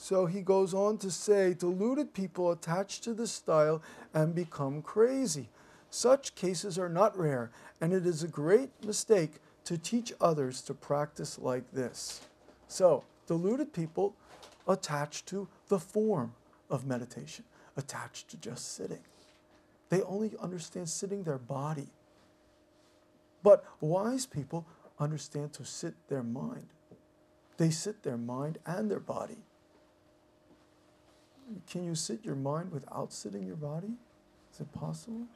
So he goes on to say, deluded people attach to the style and become crazy. Such cases are not rare, and it is a great mistake to teach others to practice like this. So, deluded people attach to the form of meditation, attached to just sitting. They only understand sitting their body. But wise people understand to sit their mind. They sit their mind and their body. Can you sit your mind without sitting your body? Is it possible?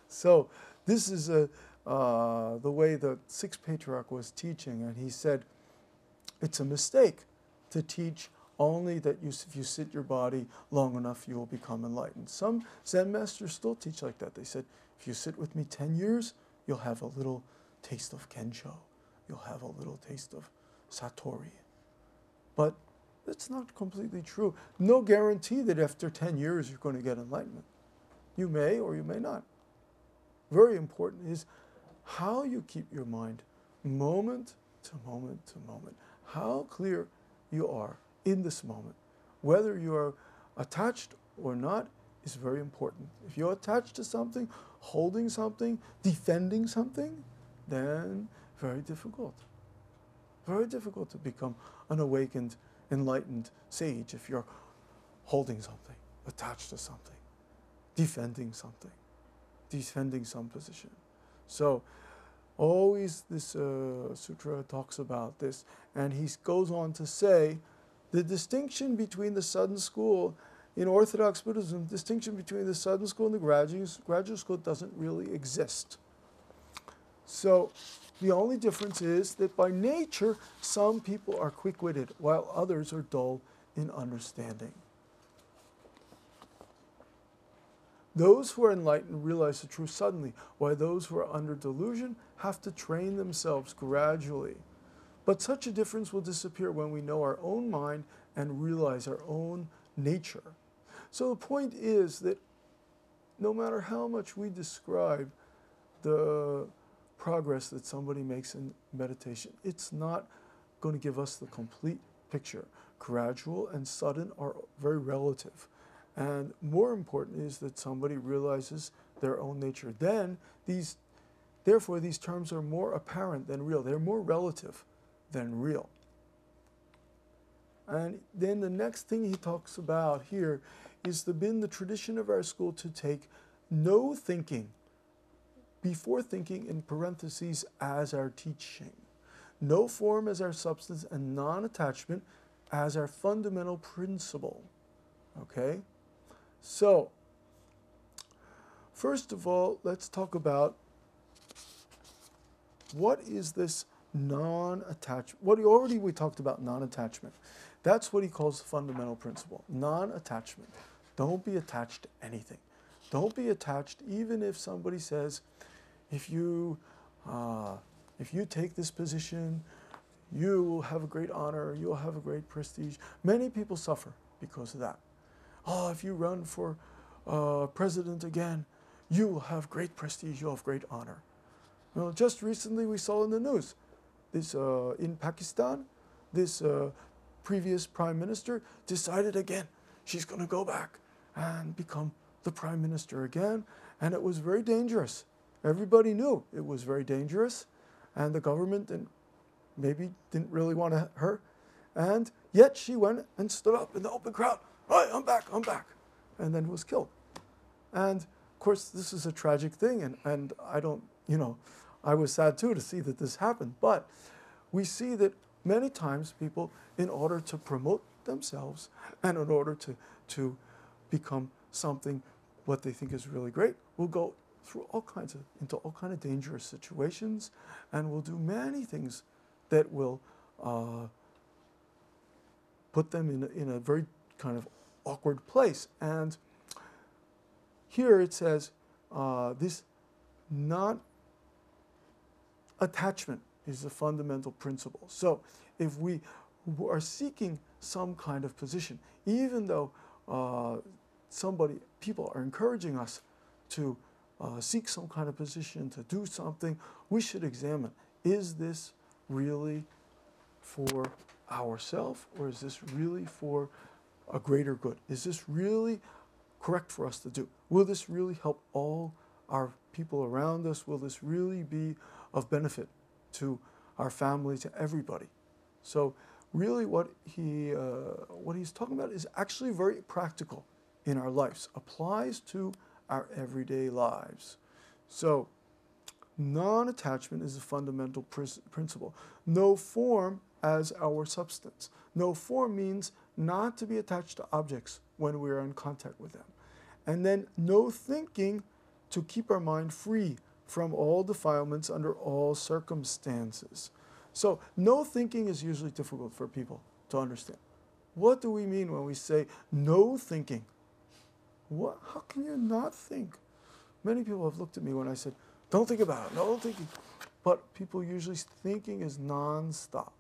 So this is the way the sixth patriarch was teaching, and he said it's a mistake to teach only that if you sit your body long enough, you will become enlightened. Some Zen masters still teach like that. They said, if you sit with me 10 years, you'll have a little taste of Kensho. You'll have a little taste of Satori. But that's not completely true. No guarantee that after 10 years you're going to get enlightenment. You may or you may not. Very important is how you keep your mind moment to moment to moment. How clear you are in this moment. Whether you are attached or not is very important. If you're attached to something, holding something, defending something, then very difficult. Very difficult to become an awakened, enlightened sage if you're holding something, attached to something, defending something, defending some position. So always this sutra talks about this, and he goes on to say the distinction between the Sudden School in Orthodox Buddhism, distinction between the Sudden School and the graduate school doesn't really exist. So the only difference is that by nature, some people are quick-witted, while others are dull in understanding. Those who are enlightened realize the truth suddenly, while those who are under delusion have to train themselves gradually. But such a difference will disappear when we know our own mind and realize our own nature. So the point is that no matter how much we describe the progress that somebody makes in meditation, it's not going to give us the complete picture. Gradual and sudden are very relative. And more important is that somebody realizes their own nature. Therefore, these terms are more apparent than real. They're more relative than real. And then the next thing he talks about here is been the tradition of our school to take no thinking before thinking in parentheses as our teaching, no form as our substance, and non-attachment as our fundamental principle. Okay? So, first of all, let's talk about what is this non-attachment. We talked about non-attachment. That's what he calls the fundamental principle, non-attachment. Don't be attached to anything. Don't be attached even if somebody says, if you take this position, you will have a great honor, you'll have a great prestige. Many people suffer because of that. Oh, if you run for president again, you will have great prestige, you'll have great honor. Well, just recently we saw in the news, this in Pakistan, this previous prime minister decided again, she's going to go back and become the prime minister again, and it was very dangerous. Everybody knew it was very dangerous, and the government didn't really want her, and yet she went and stood up in the open crowd. Right, I'm back, and then was killed. And of course, this is a tragic thing, and I was sad too to see that this happened. But we see that many times people, in order to promote themselves and in order to become something what they think is really great, will go through into all kinds of dangerous situations, and will do many things that will put them in a very kind of awkward place. And here it says this non-attachment is the fundamental principle. So if we are seeking some kind of position, even though people are encouraging us to seek some kind of position, to do something, we should examine, is this really for ourselves, or is this really for a greater good? Is this really correct for us to do? Will this really help all our people around us? Will this really be of benefit to our family, to everybody? So really what he's talking about is actually very practical in our lives, applies to our everyday lives. So non-attachment is a fundamental principle. No form as our substance. No form means not to be attached to objects when we are in contact with them. And then no thinking, to keep our mind free from all defilements under all circumstances. So no thinking is usually difficult for people to understand. What do we mean when we say no thinking? How can you not think? Many people have looked at me when I said, don't think about it, no thinking. But people usually thinking is non-stop.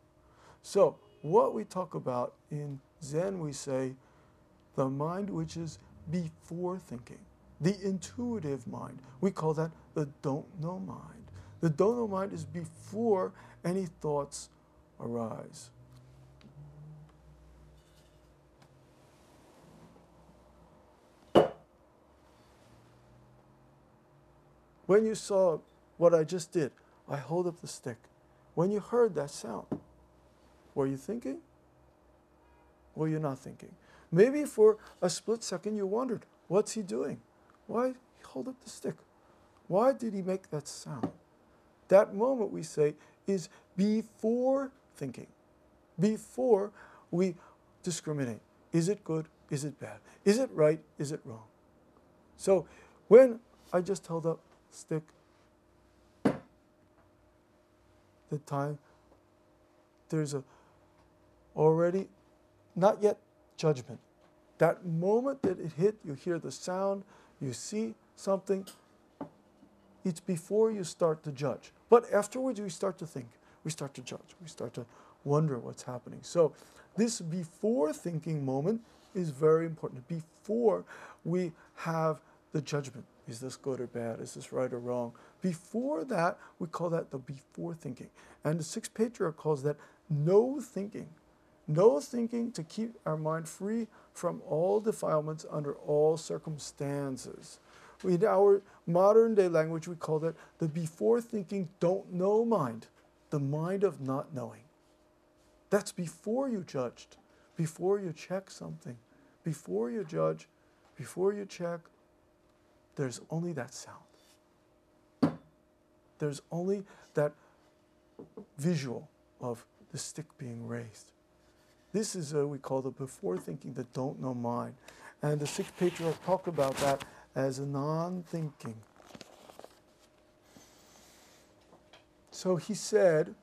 So what we talk about in Zen, we say the mind which is before thinking, the intuitive mind. We call that the don't know mind. The don't know mind is before any thoughts arise. When you saw what I just did, I hold up the stick. When you heard that sound, were you thinking? Were you not thinking? Maybe for a split second you wondered, what's he doing? Why hold up the stick? Why did he make that sound? That moment, we say, is before thinking, before we discriminate. Is it good? Is it bad? Is it right? Is it wrong? So when I just held up the stick, the time, there's already not yet judgment. That moment that it hit, you hear the sound, you see something, it's before you start to judge. But afterwards we start to think, we start to judge, we start to wonder what's happening. So this before thinking moment is very important. Before we have the judgment, is this good or bad? Is this right or wrong? Before that, we call that the before thinking. And the Sixth Patriarch calls that no thinking. No thinking, to keep our mind free from all defilements under all circumstances. In our modern day language, we call that the before thinking don't know mind, the mind of not knowing. That's before you judged, before you check something, before you judge, before you check, there's only that sound. There's only that visual of the stick being raised. This is we call the before thinking, the don't know mind. And the Sixth Patriarch talked about that as a non-thinking. So he said,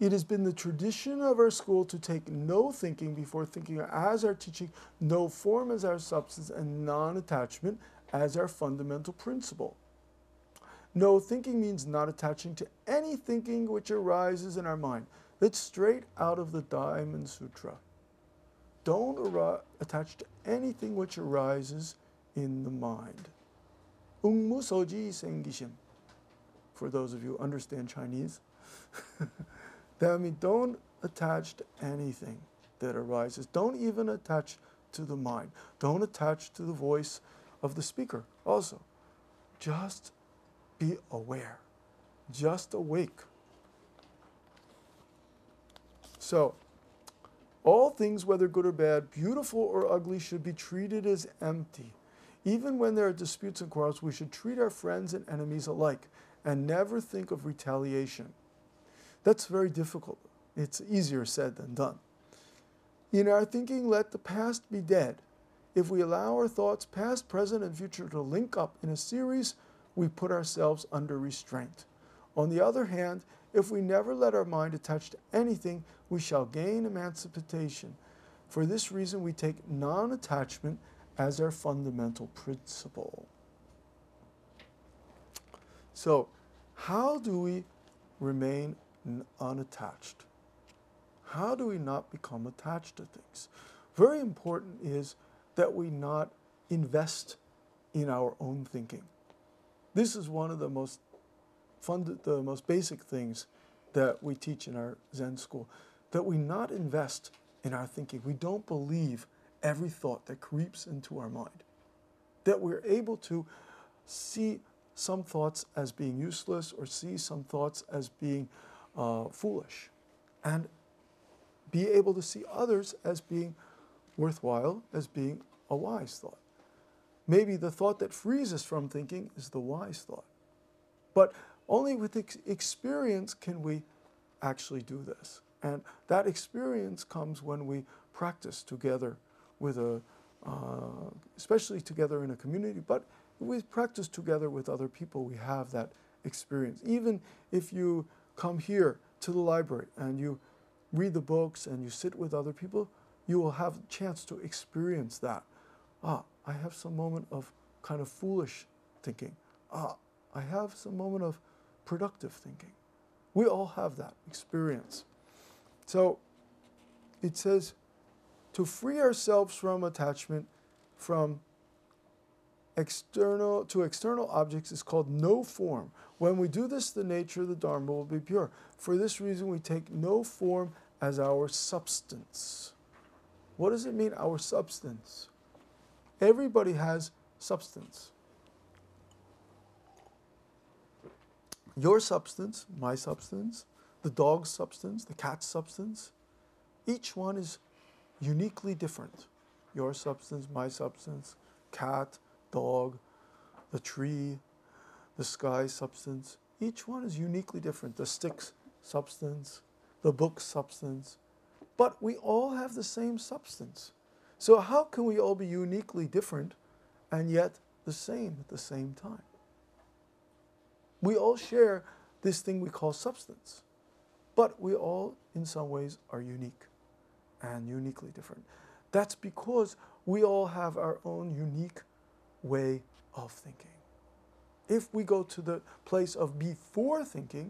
it has been the tradition of our school to take no thinking before thinking as our teaching, no form as our substance, and non-attachment as our fundamental principle. No thinking means not attaching to any thinking which arises in our mind. That's straight out of the Diamond Sutra. Don't attach to anything which arises in the mind. 웅무소지 생기심. For those of you who understand Chinese. That means don't attach to anything that arises. Don't even attach to the mind. Don't attach to the voice of the speaker also. Just be aware. Just awake. So, all things, whether good or bad, beautiful or ugly, should be treated as empty. Even when there are disputes and quarrels, we should treat our friends and enemies alike and never think of retaliation. That's very difficult. It's easier said than done. In our thinking, let the past be dead. If we allow our thoughts, past, present, and future, to link up in a series, we put ourselves under restraint. On the other hand, if we never let our mind attach to anything, we shall gain emancipation. For this reason, we take non-attachment as our fundamental principle. So, how do we remain unattached? How do we not become attached to things? Very important is that we not invest in our own thinking. This is one of the most basic things that we teach in our Zen school. that we not invest in our thinking. We don't believe every thought that creeps into our mind. That we're able to see some thoughts as being useless or see some thoughts as being foolish, and be able to see others as being worthwhile, as being a wise thought. Maybe the thought that frees us from thinking is the wise thought. But only with experience can we actually do this. And that experience comes when we practice together with especially together in a community, but if we practice together with other people, we have that experience. Even if you come here to the library and you read the books and you sit with other people, you will have a chance to experience that. I have some moment of kind of foolish thinking. I have some moment of productive thinking. We all have that experience. So it says, to free ourselves from attachment from external objects is called no form. When we do this, the nature of the Dharma will be pure. For this reason, we take no form as our substance. What does it mean, our substance? Everybody has substance. Your substance, my substance, the dog's substance, the cat's substance, each one is uniquely different. Your substance, my substance, cat, dog, the tree, the sky substance. Each one is uniquely different. The stick's substance, the book's substance. But we all have the same substance. So how can we all be uniquely different and yet the same at the same time? We all share this thing we call substance. But we all, in some ways, are unique and uniquely different. That's because we all have our own unique way of thinking. If we go to the place of before thinking,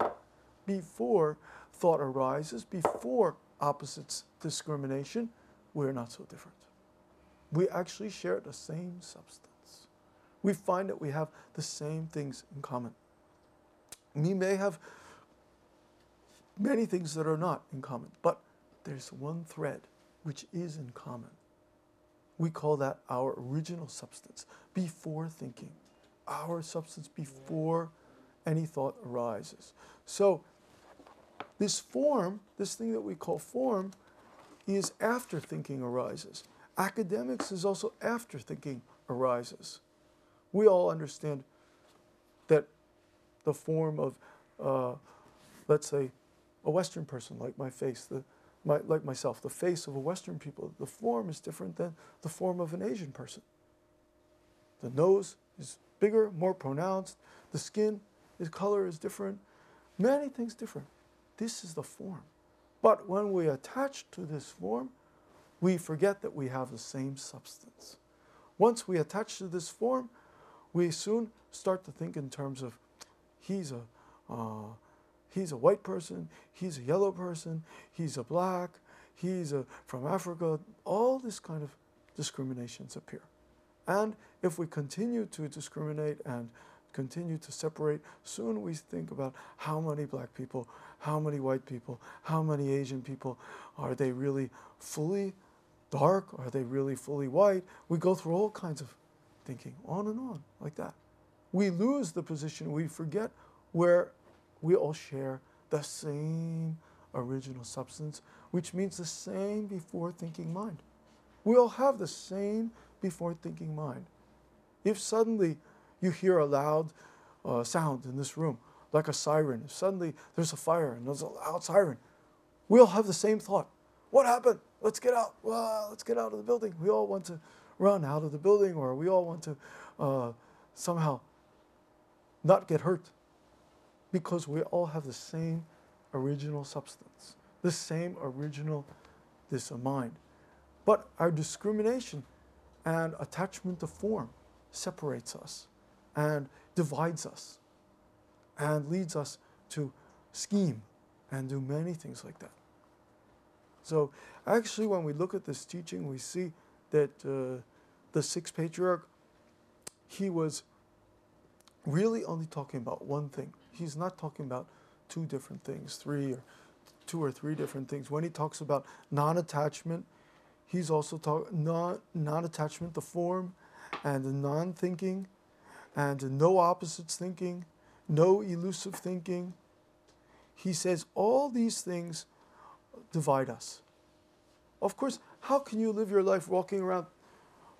before thought arises, before opposites discrimination, we're not so different. We actually share the same substance. We find that we have the same things in common. We may have many things that are not in common, but there's one thread which is in common. We call that our original substance, before thinking. Our substance before any thought arises. So this form, this thing that we call form, is after thinking arises. Academics is also after thinking arises. We all understand that the form of, let's say, a Western person, like my face, like myself, the face of a Western people, the form is different than the form of an Asian person. The nose is bigger, more pronounced. The skin, the color is different. Many things different. This is the form. But when we attach to this form, we forget that we have the same substance. Once we attach to this form, we soon start to think in terms of he's a white person, he's a yellow person, he's a black, he's from Africa. All this kind of discriminations appear. And if we continue to discriminate and continue to separate, soon we think about how many black people, how many white people, how many Asian people, are they really fully dark? Are they really fully white? We go through all kinds of thinking, on and on, like that. We lose the position, we forget where we all share the same original substance, which means the same before thinking mind. We all have the same before thinking mind. If suddenly you hear a loud sound in this room, like a siren, if suddenly there's a fire and there's a loud siren, we all have the same thought. What happened? Let's get out. Well, let's get out of the building. We all want to run out of the building, or we all want to somehow not get hurt, because we all have the same original substance, the same original mind. But our discrimination and attachment to form separates us and divides us and leads us to scheme and do many things like that. So actually, when we look at this teaching, we see that the sixth patriarch, he was really only talking about one thing. He's not talking about two different things, three, or 2 or 3 different things. When he talks about non-attachment, he's also talking non-attachment, the form, and the non-thinking, and no opposites thinking, no elusive thinking. He says all these things divide us. Of course, how can you live your life walking around,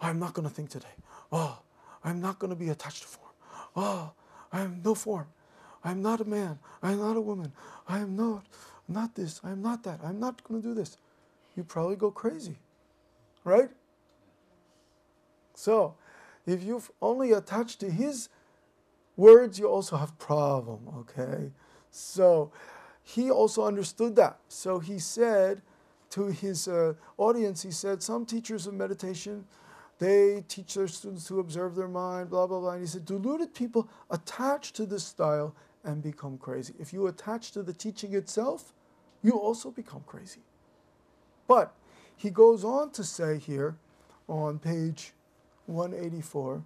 I'm not going to think today. Oh, I'm not going to be attached to form. Oh, I am no form. I'm not a man. I'm not a woman. I am not this. I'm not that. I'm not going to do this. You probably go crazy, right? So, if you've only attached to his words, you also have problem, okay? So, he also understood that. So he said to his audience, he said, some teachers of meditation, they teach their students to observe their mind, blah, blah, blah. And he said, deluded people attach to this style and become crazy. If you attach to the teaching itself, you also become crazy. But he goes on to say here on page 184,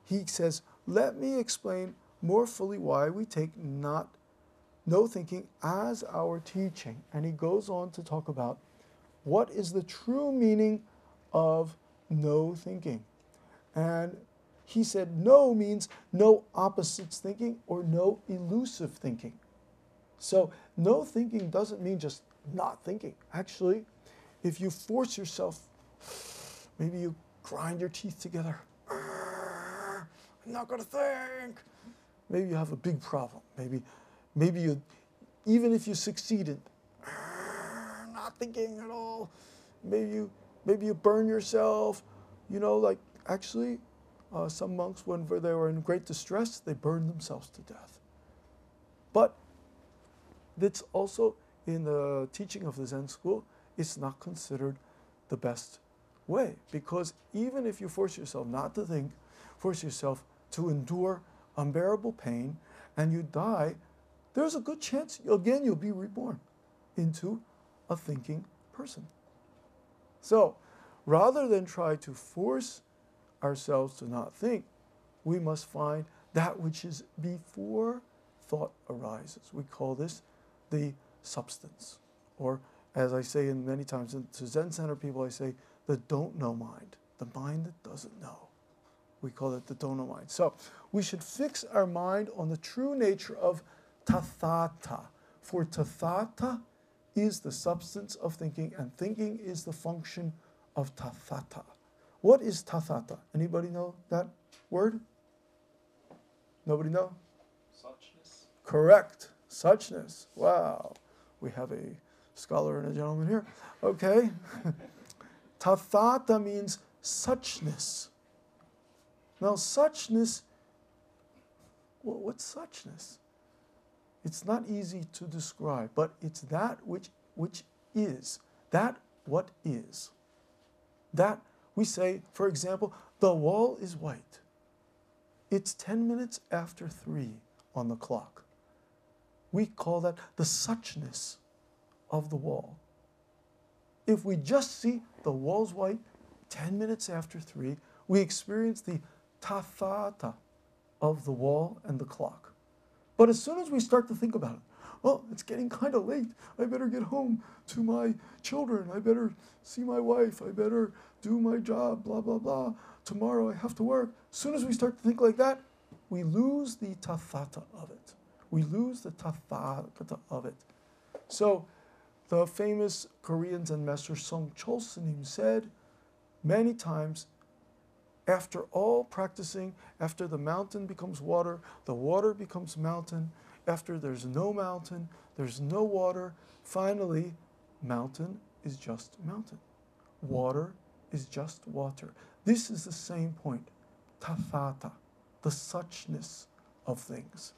he says, let me explain more fully why we take no thinking as our teaching. And he goes on to talk about what is the true meaning of no thinking. And he said no means no opposites thinking or no elusive thinking. So no thinking doesn't mean just not thinking. Actually, if you force yourself, maybe you grind your teeth together, I'm not going to think. Maybe you have a big problem. Maybe you, even if you succeeded, not thinking at all. Maybe you burn yourself. You know, like actually, some monks, when they were in great distress, they burned themselves to death. But that's also in the teaching of the Zen school, it's not considered the best way, because even if you force yourself not to think, force yourself to endure unbearable pain, and you die, there's a good chance, again, you'll be reborn into a thinking person. So, rather than try to force ourselves to not think, we must find that which is before thought arises. We call this the substance, or as I say in many times to Zen Center people, I say the don't know mind, the mind that doesn't know. We call it the don't know mind. So we should fix our mind on the true nature of Tathagata. For Tathagata is the substance of thinking, and thinking is the function of Tathagata. What is Tathagata? Anybody know that word? Nobody know? Suchness. Correct. Suchness. Wow. We have a scholar and a gentleman here. Okay. Tathagata means suchness. Now, suchness, what's suchness? It's not easy to describe, but it's that which is, that what is. That, we say, for example, the wall is white. It's 10 minutes after 3 on the clock. We call that the suchness of the wall. If we just see the wall's white 10 minutes after 3, we experience the Tathagata of the wall and the clock. But as soon as we start to think about it, well, it's getting kind of late. I better get home to my children. I better see my wife. I better do my job, blah, blah, blah. Tomorrow I have to work. As soon as we start to think like that, we lose the Tathagata of it. We lose the Tathagata of it. So the famous Korean Zen master Song Chol-Sunim said many times, after all practicing, after the mountain becomes water, the water becomes mountain, after there's no mountain, there's no water, finally, mountain is just mountain. Water is just water. This is the same point, Tathagata, the suchness of things.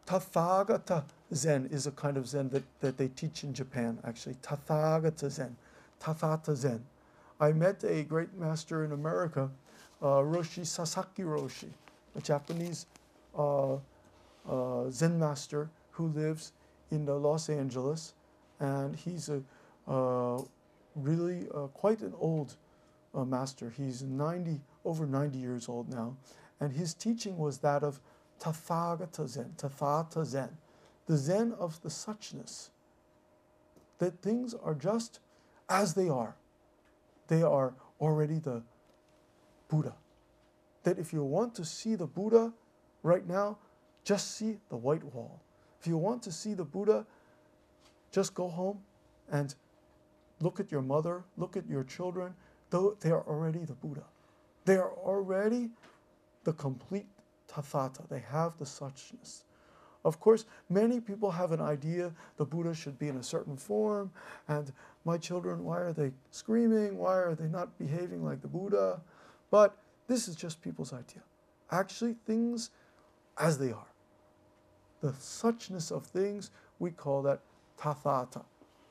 Tathagata Zen is a kind of Zen that they teach in Japan, actually. Tathagata Zen. Tathagata Zen. I met a great master in America, Roshi Sasaki Roshi, a Japanese Zen master who lives in Los Angeles. And he's really quite an old master. He's over 90 years old now. and his teaching was that of Tathagata Zen, Tathagata Zen, the Zen of the suchness, that things are just as they are. They are already the Buddha. That if you want to see the Buddha right now, just see the white wall. If you want to see the Buddha, just go home and look at your mother, look at your children. They are already the Buddha. They are already the complete Tathata. They have the suchness. Of course, many people have an idea the Buddha should be in a certain form, and my children, why are they screaming? Why are they not behaving like the Buddha? But this is just people's idea. Actually, things as they are. The suchness of things, we call that Tathata.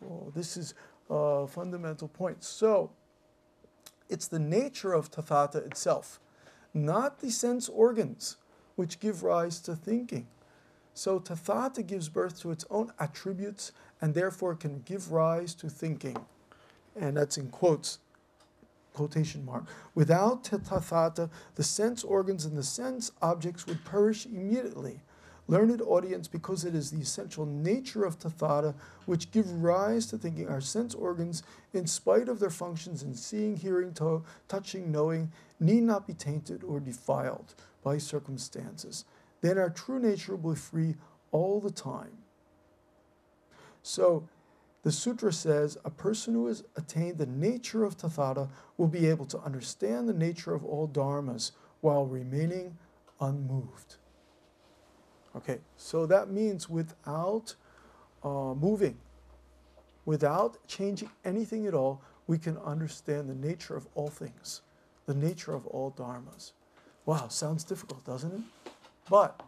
Oh, this is a fundamental point. So, it's the nature of Tathata itself, not the sense organs which give rise to thinking. So Tathata gives birth to its own attributes and therefore can give rise to thinking. And that's in quotes, quotation mark. Without Tathata, the sense organs and the sense objects would perish immediately. Learned audience, because it is the essential nature of Tathata which give rise to thinking, our sense organs, in spite of their functions in seeing, hearing, touching, knowing, need not be tainted or defiled by circumstances. Then our true nature will be free all the time. So the sutra says a person who has attained the nature of Tathata will be able to understand the nature of all dharmas while remaining unmoved. Okay, so that means without moving, without changing anything at all, we can understand the nature of all things, the nature of all dharmas. Wow, sounds difficult, doesn't it? But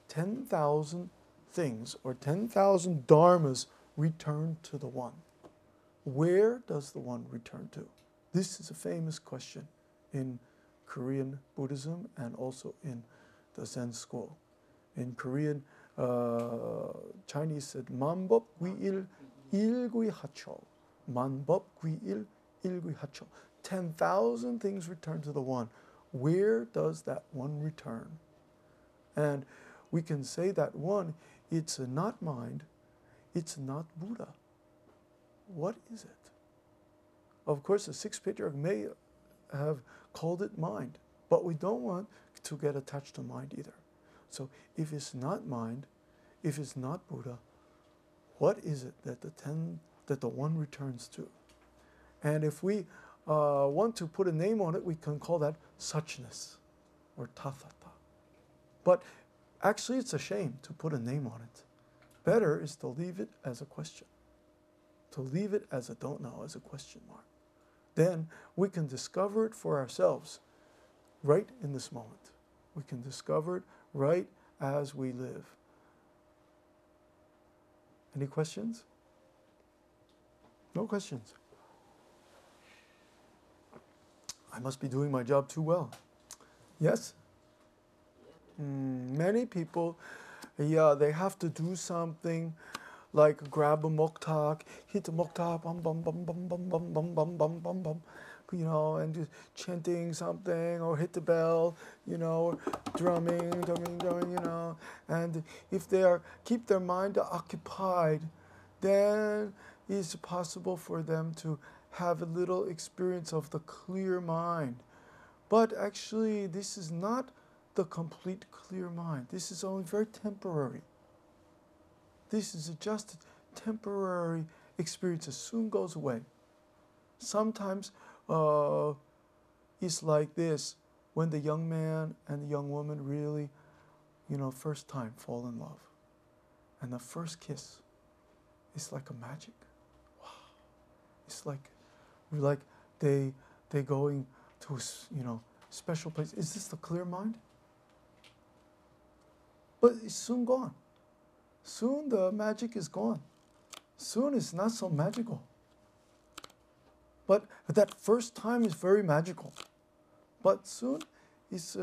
10,000 things or 10,000 dharmas return to the one. Where does the one return to? This is a famous question in Korean Buddhism and also in the Zen school. In Korean, Chinese said, 만법 귀일 일귀하초. 만법 귀일 일귀하초. 10,000 things return to the one. Where does that one return? And we can say that one, it's not mind, it's not Buddha. What is it? Of course, the sixth patriarch may have called it mind, but we don't want to get attached to mind either. So if it's not mind, if it's not Buddha, what is it that the one returns to? And if we want to put a name on it, we can call that suchness or tathata. But actually, it's a shame to put a name on it. Better is to leave it as a question, to leave it as a don't know, as a question mark. Then we can discover it for ourselves right in this moment. We can discover it right as we live. Any questions? No questions. I must be doing my job too well. Yes? Many people, they have to do something like grab a moktak, hit the moktak, bum bum bum bum bum bum bum bum bum bum bum, and just chanting something, or hit the bell, or drumming, and if they keep their mind occupied, then it's possible for them to have a little experience of the clear mind. But actually, this is not the complete clear mind. This is only very temporary. This is just a temporary experience. It soon goes away. Sometimes it's like this, when the young man and the young woman really, first time fall in love. And the first kiss is like a magic. Wow. It's like they going to, special place. Is this the clear mind? But it's soon gone. Soon the magic is gone. Soon it's not so magical. But that first time is very magical. But soon it's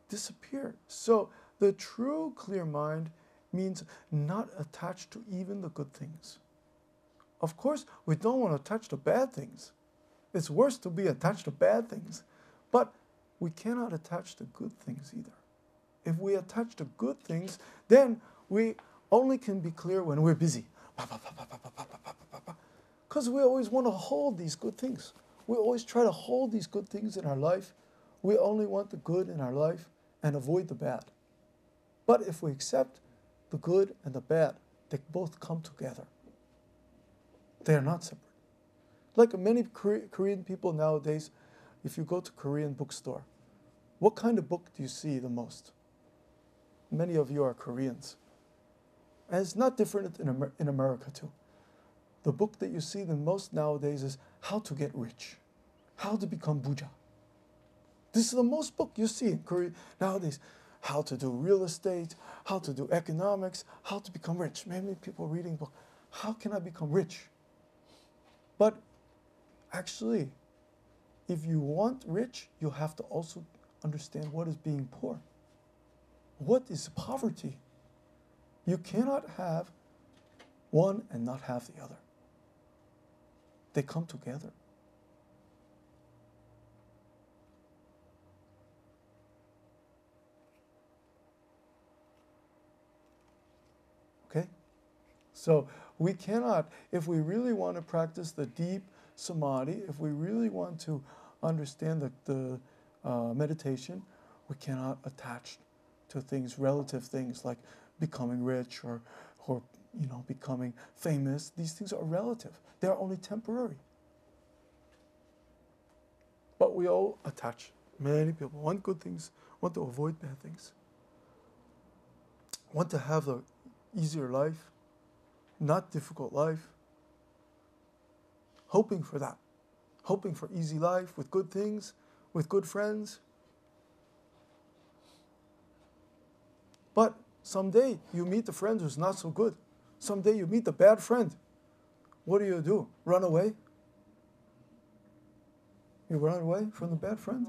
disappeared. So the true clear mind means not attached to even the good things. Of course, we don't want to attach to bad things. It's worse to be attached to bad things. But we cannot attach to good things either. If we attach to good things, then we only can be clear when we're busy. Because we always want to hold these good things. We always try to hold these good things in our life. We only want the good in our life and avoid the bad. But if we accept the good and the bad, they both come together. They are not separate. Like many Korean people nowadays, if you go to Korean bookstore, what kind of book do you see the most? Many of you are Koreans. And it's not different in America too. The book that you see the most nowadays is How to Get Rich, How to Become buja. This is the most book you see in Korea nowadays. How to do real estate, how to do economics, how to become rich. Many people reading book. How can I become rich? But actually, if you want rich, you have to also understand what is being poor. What is poverty? You cannot have one and not have the other. They come together. Okay? So we cannot, if we really want to practice the deep samadhi, if we really want to understand the meditation, we cannot attach to things, relative things like becoming rich or becoming famous. These things are relative. They are only temporary. But we all attach. Many people want good things, want to avoid bad things, want to have an easier life, not difficult life, hoping for that, hoping for easy life with good things, with good friends. But someday you meet a friend who's not so good. Someday you meet a bad friend. What do? Run away? You run away from the bad friend?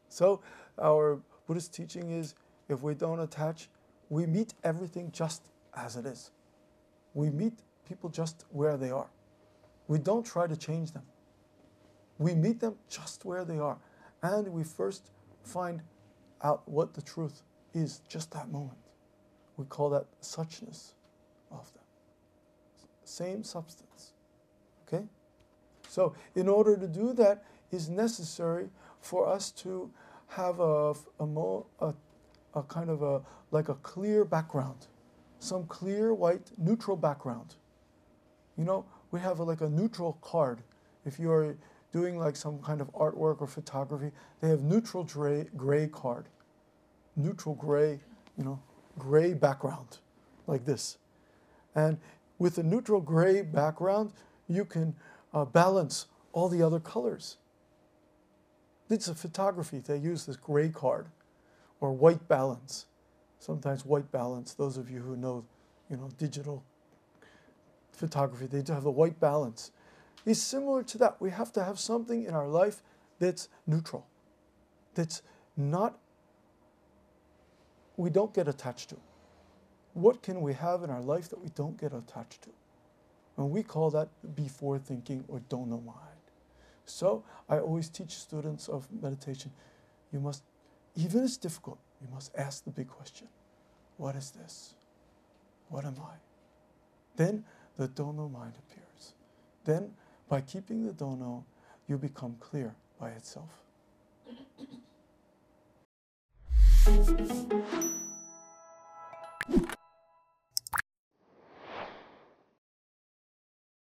So our Buddhist teaching is, if we don't attach, we meet everything just as it is. We meet people just where they are. We don't try to change them. We meet them just where they are. And we first find out what the truth is just that moment. We call that suchness of them. Same substance. Okay? So in order to do that, it's necessary for us to have a kind of like a clear background, some clear white neutral background. You know, we have like a neutral card. If you are doing like some kind of artwork or photography, they have neutral gray card, neutral gray, gray background, like this. And with the neutral gray background, you can balance all the other colors. It's a photography. They use this gray card or white balance. Sometimes white balance, those of you who know, digital photography, they do have the white balance. It's similar to that. We have to have something in our life that's neutral, that's not, we don't get attached to. What can we have in our life that we don't get attached to? And we call that before thinking or dono mind. So I always teach students of meditation, you must, even if it's difficult, you must ask the big question. What is this? What am I? Then the dono mind appears. Then by keeping the dono, you become clear by itself.